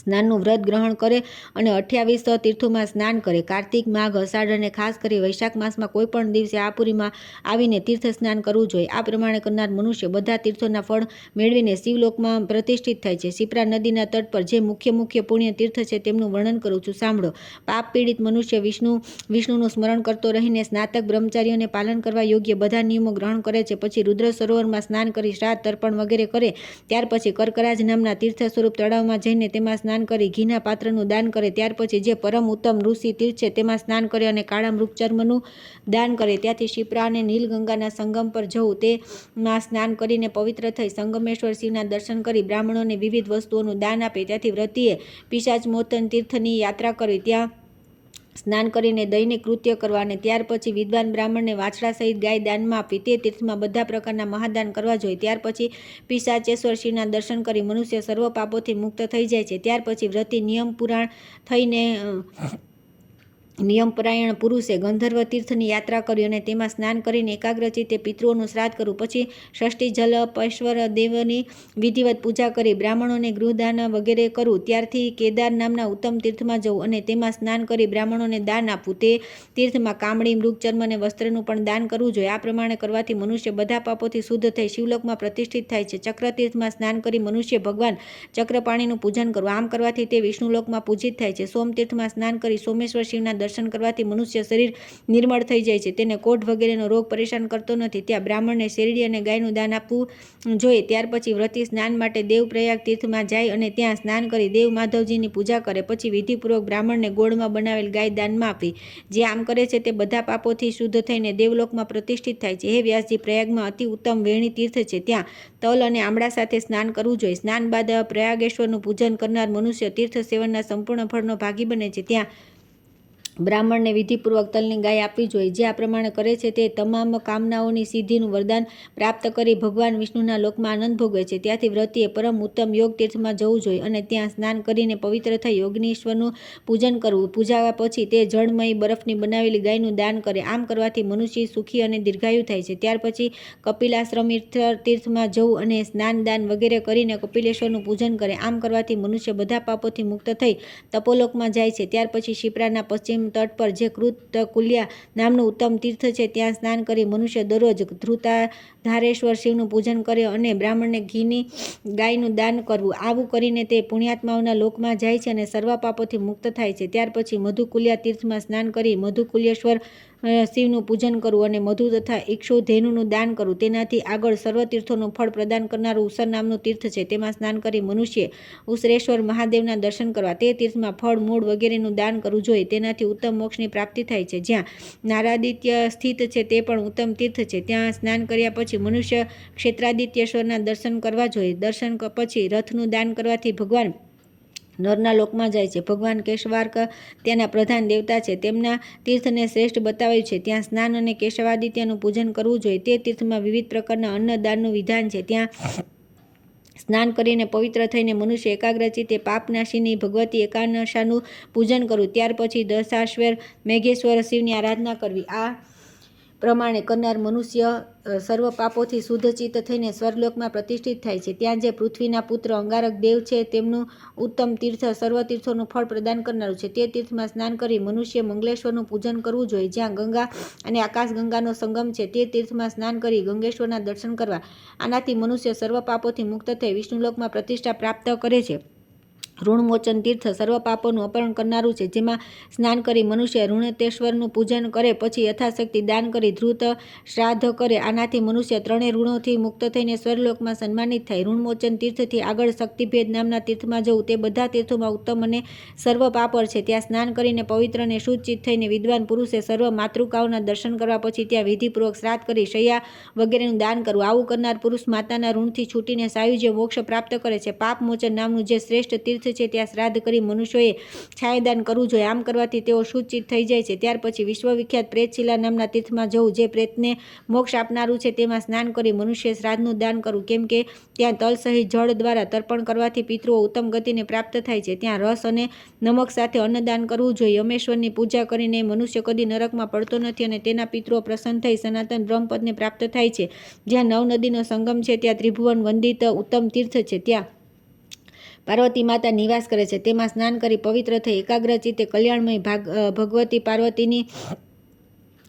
સ્નાનનું વ્રત ગ્રહણ કરે અને 28 તીર્થોમાં સ્નાન કરે. કાર્તિક, માઘ, અષાઢ અને ખાસ કરી વૈશાખ માસમાં કોઈ પણ દિવસે આ પુરીમાં આવીને તીર્થ સ્નાન કરવું જોઈએ. આ પ્રમાણે કરનાર મનુષ્ય બધા તીર્થોના ફળ મેળવીને શિવલોકમાં પ્રતિષ્ઠિત થાય છે. શિપ્રા નદીના તટ પર જે મુખ્ય પુણ્ય તીર્થ છે તેમનું વર્ણન કરું છું, સાંભળો. પાપ પીડિત મનુષ્ય વિષ્ણુનું સ્મરણ કરતો રહીને સ્નાતક બ્રહ્મચારીઓને પાલન કરવા યોગ્ય બધા નિયમો ગ્રહણ કરે છે. પછી રુદ્ર સરોવરમાં સ્નાન કરી શ્રાદ્ધ તર્પણ વગેરે કરે. ત્યાર પછી કર્કરાજ નામના તીર્થ સ્વરૂપ તળાવમાં જઈને તેમાં સ્નાન કરી ઘીના પાત્રનું દાન કરે, ત્યાર પછી જે પરમ ઉત્તમ ઋષિ તીર્થ છે તેમાં સ્નાન કરે અને કાળા મૃગચર્મનું દાન કરે, ત્યાંથી શિપ્રા અને નીલગંગાના સંગમ પર જવું, તેમાં સ્નાન કરીને પવિત્ર થઈ સંગમેશ્વર શિવના દર્શન કરી બ્રાહ્મણોને વિવિધ વસ્તુઓનું દાન આપે, ત્યાંથી વ્રતિએ પિશાચ મોચન તીર્થની યાત્રા કરી, ત્યાં સ્નાન કરીને દૈનિક કૃત્ય કરવા અને ત્યાર પછી વિદ્વાન બ્રાહ્મણને વાછડા સહિત ગાય દાનમાં આપવી, તે તીર્થમાં બધા પ્રકારના મહાદાન કરવા જોઈએ. ત્યાર પછી પિશાચેશ્વર શિવના દર્શન કરી મનુષ્ય સર્વ પાપોથી મુક્ત થઈ જાય છે. ત્યાર પછી વ્રતિ નિયમપરાયણ પુરુષે ગંધર્વ તીર્થની યાત્રા કરી અને તેમાં સ્નાન કરીને એકાગ્રચિત્તે પિતૃઓનું શ્રાદ્ધ કરવું, પછી ષષ્ઠી જલ પૈશ્વર દેવની વિધિવત પૂજા કરી બ્રાહ્મણોને ગૃહદાન વગેરે કરવું, ત્યારથી કેદાર નામના ઉત્તમ તીર્થમાં જવું અને તેમાં સ્નાન કરી બ્રાહ્મણોને દાન આપવું, તે તીર્થમાં કામડી મૃગચર્મ અને વસ્ત્રનું પણ દાન કરવું જોઈએ. આ પ્રમાણે કરવાથી મનુષ્ય બધા પાપોથી શુદ્ધ થઈ શિવલોકમાં પ્રતિષ્ઠિત થાય છે. ચક્ર તીર્થમાં સ્નાન કરી મનુષ્ય ભગવાન ચક્રપાણીનું પૂજન કરવું, આમ કરવાથી તે વિષ્ણુલોકમાં પૂજિત થાય છે. સોમ તીર્થમાં સ્નાન કરી સોમેશ્વર શિવના દર્શન કરવાથી મનુષ્ય શરીર નિર્મળ થઈ જાય છે, તેને કોઢ વગેરેનો રોગ પરેશાન કરતો નથી. ત્યાં બ્રાહ્મણને શેરડી અને ગાયનું દાન આપવું જોઈએ. ત્યાર પછી વ્રતિ સ્નાન માટે દેવપ્રયાગ તીર્થમાં જાય અને ત્યાં સ્નાન કરી દેવ માધવજીની પૂજા કરે, પછી વિધિપૂર્વક બ્રાહ્મણને ગોળમાં બનાવેલ ગાય દાનમાં આપવી. જે આમ કરે છે તે બધા પાપોથી શુદ્ધ થઈને દેવલોકમાં પ્રતિષ્ઠિત થાય છે. હે વ્યાસજી, પ્રયાગમાં અતિ ઉત્તમ વેણી તીર્થ છે, ત્યાં તલ અને આમળા સાથે સ્નાન કરવું જોઈએ. સ્નાન બાદ પ્રયાગેશ્વરનું પૂજન કરનાર મનુષ્ય તીર્થ સેવનના સંપૂર્ણ ફળનો ભાગી બને છે. ત્યાં બ્રાહ્મણને વિધિપૂર્વક તલની ગાય આપવી જોઈએ. જે આ પ્રમાણે કરે છે તે તમામ કામનાઓની સિદ્ધિનું વરદાન પ્રાપ્ત કરી ભગવાન વિષ્ણુના લોકમાં આનંદ ભોગવે છે. ત્યાંથી વ્રતિએ પરમ ઉત્તમ યોગ તીર્થમાં જવું જોઈએ અને ત્યાં સ્નાન કરીને પવિત્ર થઈ યોગનીશ્વરનું પૂજન કરવું. પૂજા પછી તે જળમય બરફની બનાવેલી ગાયનું દાન કરે. આમ કરવાથી મનુષ્ય સુખી અને દીર્ઘાયુ થાય છે. ત્યાર પછી કપિલાશ્રમ તીર્થમાં જવું અને સ્નાન દાન વગેરે કરીને કપિલેશ્વરનું પૂજન કરે. આમ કરવાથી મનુષ્ય બધા પાપોથી મુક્ત થઈ તપોલોકમાં જાય છે. ત્યાર પછી શિપ્રાના પશ્ચિમ તટ પર જે કૃતકુલ્યા નામનું ઉત્તમ તીર્થ છે ત્યાં સ્નાન કરી મનુષ્ય દરરોજ ધૃતાધારેશ્વર શિવનું પૂજન કરે અને બ્રાહ્મણને ઘીની ગાયનું દાન કરવું. આવું કરીને તે પુણ્યાત્માઓના લોકમાં જાય છે અને સર્વ પાપોથી મુક્ત થાય છે. ત્યાર પછી મધુકુલ્યા તીર્થમાં સ્નાન કરી મધુકુલ્યેશ્વર શિવનું પૂજન કરવું અને મધુ તથા ઇક્ષુધેનુનું દાન કરવું. તેનાથી આગળ સર્વ તીર્થોનું ફળ પ્રદાન કરનારું ઉસર નામનું તીર્થ છે, તેમાં સ્નાન કરી મનુષ્ય ઉસરેશ્વર મહાદેવના દર્શન કરવા, તે તીર્થમાં ફળ મૂળ વગેરેનું દાન કરવું જોઈએ. તેનાથી ઉત્તમ મોક્ષની પ્રાપ્તિ થાય છે. જ્યાં નારાદિત્ય સ્થિત છે તે પણ ઉત્તમ તીર્થ છે. ત્યાં સ્નાન કર્યા પછી મનુષ્ય ક્ષેત્રાદિત્યેશ્વરના દર્શન કરવા જોઈએ. દર્શન પછી રથનું દાન કરવાથી ભગવાન નરના લોકમાં જાય છે. ભગવાન કેશવાર્ક ત્યાંના પ્રધાન દેવતા છે, તેમના તીર્થને શ્રેષ્ઠ બતાવ્યું છે. ત્યાં સ્નાન અને કેશવાદિત્યનું પૂજન કરવું જોઈએ. તે તીર્થમાં વિવિધ પ્રકારના અન્નદાનનું વિધાન છે. ત્યાં સ્નાન કરીને પવિત્ર થઈને મનુષ્ય એકાગ્રચિત્તે પાપનાશિની ભગવતી એકાનશાનું પૂજન કરવું. ત્યાર પછી દશાશ્વેર મેઘેશ્વર શિવની આરાધના કરવી. આ પ્રમાણે કરનાર મનુષ્ય સર્વ પાપોથી શુદ્ધચિત્ત થઈને સ્વર્ગલોકમાં પ્રતિષ્ઠિત થાય છે. ત્યાં જે પૃથ્વીના પુત્ર અંગારક દેવ છે તેમનું ઉત્તમ તીર્થ સર્વ તીર્થોનું ફળ પ્રદાન કરનારું છે. તે તીર્થમાં સ્નાન કરી મનુષ્ય મંગલેશ્વરનું પૂજન કરવું જોઈએ. જ્યાં ગંગા અને આકાશગંગાનો સંગમ છે તે તીર્થમાં સ્નાન કરી ગંગેશ્વરના દર્શન કરવા. આનાથી મનુષ્ય સર્વ પાપોથી મુક્ત થઈ વિષ્ણુલોકમાં પ્રતિષ્ઠા પ્રાપ્ત કરે છે. ઋણમોચન તીર્થ સર્વ પાપોનું અપહરણ કરનારું છે, જેમાં સ્નાન કરી મનુષ્ય ઋણતેશ્વરનું પૂજન કરે, પછી યથાશક્તિ દાન કરી ધૃત શ્રાદ્ધ કરે. આનાથી મનુષ્ય ત્રણેય ઋણોથી મુક્ત થઈને સ્વર્ગલોકમાં સન્માનિત થાય. ઋણમોચન તીર્થથી આગળ શક્તિભેદ નામના તીર્થમાં જવું. તે બધા તીર્થોમાં ઉત્તમ અને સર્વ પાપર છે. ત્યાં સ્નાન કરીને પવિત્ર અને શુદ્ધચિત્ત થઈને વિદ્વાન પુરુષે સર્વ માતૃકાઓના દર્શન કરવા પછી ત્યાં વિધિપૂર્વક શ્રાદ્ધ કરી શૈયા વગેરેનું દાન કરવું. આવું કરનાર પુરુષ માતાના ઋણથી છૂટીને સાયુજ્ય મોક્ષ પ્રાપ્ત કરે છે. પાપમોચન નામનું જે શ્રેષ્ઠ તીર્થ છે ત્યાં શ્રાદ્ધ કરી મનુષ્યોએ છાયાદાન કરવું જોઈએ. આમ કરવાથી તેઓ શુદ્ધચિત્ત થઈ જાય છે. ત્યાર પછી વિશ્વવિખ્યાત પ્રેતશિલા નામના તીર્થમાં જવું. જે પ્રેતને મોક્ષ આપનારું છે તેમાં સ્નાન કરી મનુષ્ય શ્રાદ્ધનું દાન કરવું, કેમ કે ત્યાં તલ સહિત જળ દ્વારા તર્પણ કરવાથી પિતૃઓ ઉત્તમ ગતિને પ્રાપ્ત થાય છે. ત્યાં રસ અને નમક સાથે અન્નદાન કરવું જોઈએ. યમેશ્વરની પૂજા કરીને મનુષ્ય કદી નરકમાં પડતો નથી અને તેના પિતૃઓ પ્રસન્ન થઈ સનાતન બ્રહ્મપદને પ્રાપ્ત થાય છે. જ્યાં નવ નદીનો સંગમ છે ત્યાં ત્રિભુવન વંદિત ઉત્તમ તીર્થ છે. ત્યાં પાર્વતી માતા નિવાસ કરે છે. તેમાં સ્નાન કરી પવિત્ર થઈ એકાગ્રચિત્તે કલ્યાણમય ભગવતી પાર્વતીની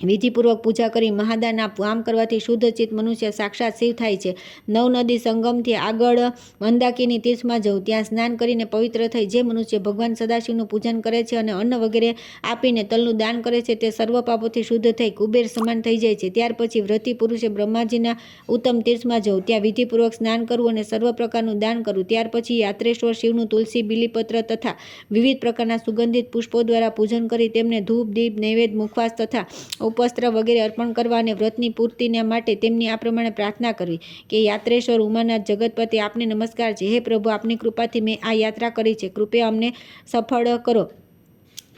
વિધિપૂર્વક પૂજા કરી મહાદાન આપવું. આમ કરવાથી શુદ્ધ ચિત્ત મનુષ્ય સાક્ષાત શિવ થાય છે. નદી સંગમથી આગળ મંદાકિની તીર્થમાં જવું. ત્યાં સ્નાન કરીને પવિત્ર થઈ જે મનુષ્ય ભગવાન સદાશિવનું પૂજન કરે છે અને અન્ન વગેરે આપીને તલનું દાન કરે છે તે સર્વ પાપોથી શુદ્ધ થઈ કુબેર સમાન થઈ જાય છે. ત્યાર પછી વ્રતી પુરુષે બ્રહ્માજીના ઉત્તમ તીર્થમાં જવું. ત્યાં વિધિપૂર્વક સ્નાન કરવું અને સર્વ પ્રકારનું દાન કરવું. ત્યાર પછી યાત્રેશ્વર શિવનું તુલસી, બીલીપત્ર તથા વિવિધ પ્રકારના સુગંધિત પુષ્પો દ્વારા પૂજન કરી તેમને ધૂપ, દીપ, નૈવેદ્ય, મુખવાસ તથા ઉપસ્ત્ર વગેરે અર્પણ કરવા અને વ્રતની પૂર્તિના માટે તેમની આ પ્રમાણે પ્રાર્થના કરવી કે યાત્રેશ્વર ઉમાનાથ જગતપતિ, આપને નમસ્કાર છે. હે પ્રભુ, આપની કૃપાથી મેં આ યાત્રા કરી છે, કૃપયા અમને સફળ કરો.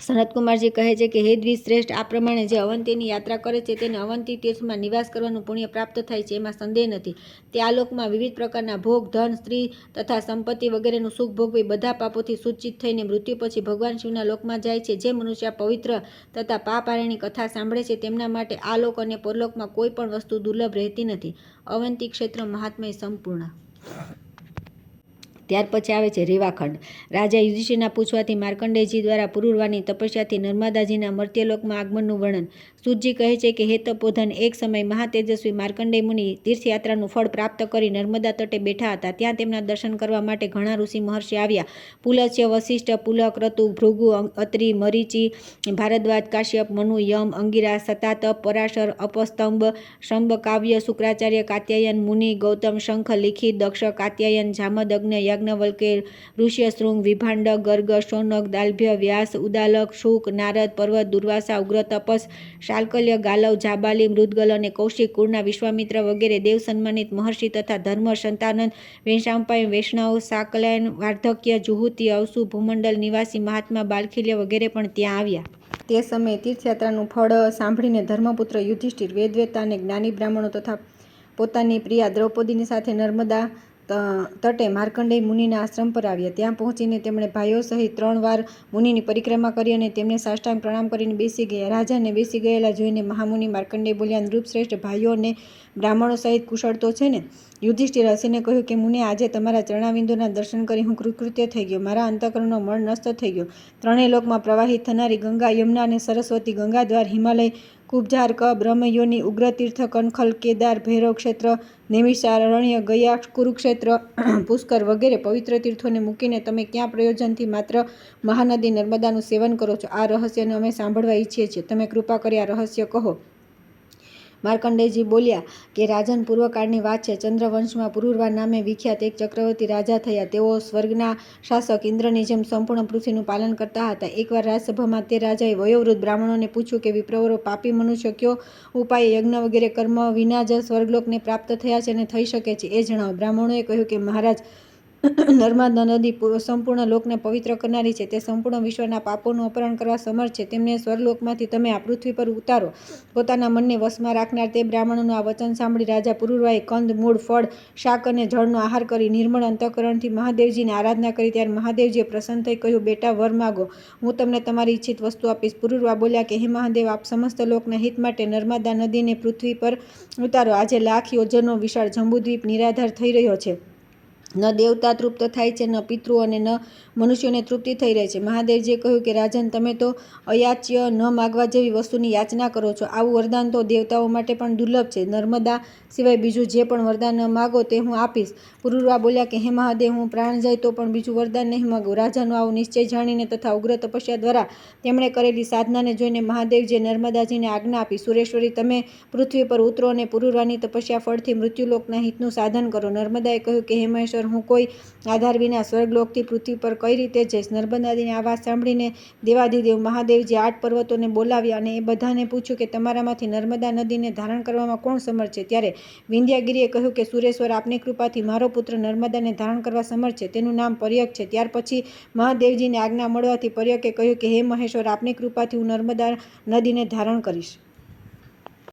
સનતકુમારજી કહે છે કે હે દ્વિજશ્રેષ્ઠ, આ પ્રમાણે જે અવંતીની યાત્રા કરે છે તેને અવંતી તીર્થમાં નિવાસ કરવાનું પુણ્ય પ્રાપ્ત થાય છે, એમાં સંદેહ નથી. તે આ લોકમાં વિવિધ પ્રકારના ભોગ, ધન, સ્ત્રી તથા સંપત્તિ વગેરેનું સુખ ભોગવી બધા પાપોથી સૂચિત થઈને મૃત્યુ પછી ભગવાન શિવના લોકમાં જાય છે. જે મનુષ્ય પવિત્ર તથા પાપહારીની કથા સાંભળે છે તેમના માટે આ લોક અને પરલોકમાં કોઈ પણ વસ્તુ દુર્લભ રહેતી નથી. અવંતી ક્ષેત્ર મહાત્મય સંપૂર્ણ. ત્યાર પછી આવે છે રેવાખંડ. રાજા યુધિષ્ઠિરના પૂછવાથી માર્કંડેયજી દ્વારા પુરુરવાની તપસ્યાથી નર્મદાજીના મર્ત્યલોકમાં આગમનનું વર્ણન. સૂતજી કહે છે કે હે તપોધન, એક સમય મહાતેજસ્વી માર્કંડેય મુનિ તીર્થયાત્રાનું ફળ પ્રાપ્ત કરી નર્મદા તટે બેઠા હતા. ત્યાં તેમના દર્શન કરવા માટે ઘણા ઋષિ મહર્ષિ આવ્યા. પુલસ્ય, વસિષ્ઠ, પુલક, રતુ, ભૃગુ, અત્રિ, મરીચી, ભારદ્વાજ, કાશ્યપ, મનુ, યમ, અંગિરા, સતાતપ, પરાશર, અપસ્તંભ, શંભકાવ્ય, શુક્રાચાર્ય, કાત્યાયન મુનિ, ગૌતમ, શંખ, લિખિત, દક્ષ, કાત્યાયન, જામદગ્ન, યાજ્ઞવલ્કે, ઋષ્યશૃંગ, વિભાંડક, ગર્ગ, શૌનક, દાલ્ભ્ય, વ્યાસ, ઉદાલક, શુક, નારદ, પર્વત, દુર્વાસા, ઉગ્ર તપસ, શાલ્કલ્ય, ગાલવ, જાબાલી, મૃદગલ અને કૌશિક કુળના વિશ્વામિત્ર વગેરે દેવ સન્માનિત મહર્ષિ તથા ધર્મ, સંતાનંદ, વૈશંપાયન, વૈષ્ણવ, સાકલાયન, વાર્ધક્ય, જુહુતિ, અવસુ, ભૂમંડલ નિવાસી મહાત્મા બાલખિલ્ય વગેરે પણ ત્યાં આવ્યા. તે સમયે તીર્થયાત્રાનું ફળ સાંભળીને ધર્મપુત્ર યુધિષ્ઠિર, વેદવેત્તા અને જ્ઞાની બ્રાહ્મણો તથા પોતાની પ્રિયા દ્રૌપદીની સાથે નર્મદા તટે માર્કંડેય મુનિના આશ્રમ પર આવ્યા. ત્યાં પહોંચીને તેમણે ભાઈઓ સહિત 3 વાર મુનિની પરિક્રમા કરી અને તેમને સાષ્ટાંગ પ્રણામ કરીને બેસી ગયા. રાજાને બેસી ગયેલા જોઈને મહામુનિ માર્કંડેય બોલ્યા, નૃપશ્રેષ્ઠ, ભાઈઓ અને બ્રાહ્મણો સહિત કુશળ તો છે ને? યુધિષ્ઠિર હસીને કહ્યું કે મુનિ, આજે તમારા ચરણાવિંદોના દર્શન કરી હું કૃતકૃત્ય થઈ ગયો. મારા અંતઃકરણનો મળ નષ્ટ થઈ ગયો. 3 લોકમાં પ્રવાહિત થનારી ગંગા, યમુના અને સરસ્વતી, ગંગાદ્વાર, હિમાલય, કુબ્જાર, બ્રહ્મયોની, ઉગ્રતીર્થ, કનખલ, કેદાર, ભૈરવ ક્ષેત્ર, નૈમિષારણ્ય, ગયા, કુરુક્ષેત્ર, પુષ્કર વગેરે પવિત્ર તીર્થોને મૂકીને તમે ક્યાં પ્રયોજનથી માત્ર મહાનદી નર્મદાનું સેવન કરો છો? આ રહસ્યને અમે સાંભળવા ઈચ્છીએ છીએ. તમે કૃપા કરી આ રહસ્ય કહો. માર્કંડેયજી બોલ્યા કે રાજન, પૂર્વકાળની વાત છે. ચંદ્રવંશમાં પુરુરવા નામે વિખ્યાત એક ચક્રવર્તી રાજા થયા. તેઓ સ્વર્ગના શાસક ઇન્દ્રની જેમ સંપૂર્ણ પૃથ્વીનું પાલન કરતા હતા. એકવાર રાજસભામાં તે રાજાએ વયોવૃદ્ધ બ્રાહ્મણોને પૂછ્યું કે વિપ્રવરો, પાપી મનુષ્ય કયો ઉપાય યજ્ઞ વગેરે કર્મ વિના જ સ્વર્ગલોકને પ્રાપ્ત થયા છે અને થઈ શકે છે, એ જણાવો. બ્રાહ્મણોએ કહ્યું કે મહારાજ, નર્મદા નદી સંપૂર્ણ લોકને પવિત્ર કરનારી છે. તે સંપૂર્ણ વિશ્વના પાપોનું અપહરણ કરવા સમર્થ છે. તેમને સ્વર્ગલોકમાંથી તમે આ પૃથ્વી પર ઉતારો. પોતાના મનને વશમાં રાખનાર તે બ્રાહ્મણોનું આ વચન સાંભળી રાજા પુરુરવાએ કંદ, મૂળ, ફળ, શાક અને જળનો આહાર કરી નિર્મળ અંતઃકરણથી મહાદેવજીને આરાધના કરી. ત્યારે મહાદેવજીએ પ્રસન્ન થઈ કહ્યું, બેટા, વર માગો, હું તમને તમારી ઈચ્છિત વસ્તુ આપીશ. પુરુરવા બોલ્યા કે હે મહાદેવ, આપ સમસ્ત લોકના હિત માટે નર્મદા નદીને પૃથ્વી પર ઉતારો. આજે લાખ યોજનનો વિશાળ જંબુદ્વીપ નિરાધાર થઈ રહ્યો છે. ન દેવતા તૃપ્ત થાય છે, ન પિતૃઓ અને ન મનુષ્યોને તૃપ્તિ થઈ રહી છે. મહાદેવજીએ કહ્યું કે રાજન, તમે તો અયાચ્ય, ન માગવા જેવી વસ્તુની યાચના કરો છો. આવું વરદાન તો દેવતાઓ માટે પણ દુર્લભ છે. નર્મદા સિવાય બીજું જે પણ વરદાન માગો તે હું આપીશ. પુરુરવા બોલ્યા કે હે મહાદેવ, હું પ્રાણ જાય તો પણ બીજું વરદાન નહીં માગું. રાજાનો આવો નિશ્ચય જાણીને તથા ઉગ્ર તપસ્યા દ્વારા તેમણે કરેલી સાધનાને જોઈને મહાદેવજીએ નર્મદાજીને આજ્ઞા આપી, સુરેશ્વરી, તમે પૃથ્વી પર ઉતરો અને પુરુરવાની તપસ્યા ફળથી મૃત્યુલોકના હિતનું સાધન કરો. નર્મદાએ કહ્યું કે હે મહેશ્વર, હું કોઈ આધાર વિના સ્વર્ગલોકથી પૃથ્વી પર કઈ રીતે જઈશ? નર્મદાજીની આ વાત સાંભળીને દેવાધિદેવ મહાદેવજી 8 પર્વતોને બોલાવ્યા અને એ બધાને પૂછ્યું કે તમારામાંથી નર્મદા નદીને ધારણ કરવામાં કોણ સમર્થ છે? ત્યારે વિંધ્યાગિરીએ કહ્યું કે સુરેશ્વર, આપની કૃપાથી મારો પુત્ર નર્મદાને ધારણ કરવા સમર્થ છે. તેનું નામ પર્યક છે. ત્યાર પછી મહાદેવજીની આજ્ઞા મળવાથી પર્યકે કહ્યું કે હે મહેશ્વર, આપની કૃપાથી હું નર્મદા નદીને ધારણ કરીશ.